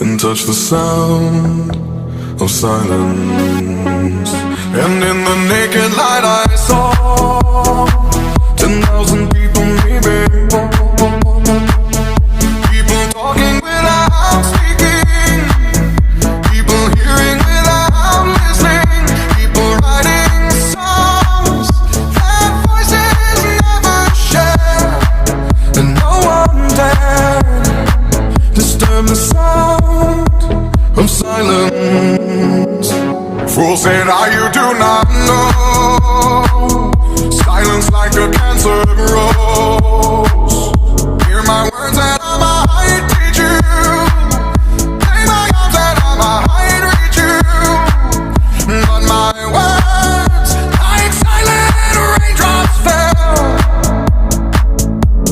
and touch the sound of silence. And in the naked light I saw 10,000 people, maybe. People talking without speaking, people hearing without listening, people writing songs that voices never share, and no one dared disturb the sound of silence. Fool said, you do not know. Silence like a cancer grows.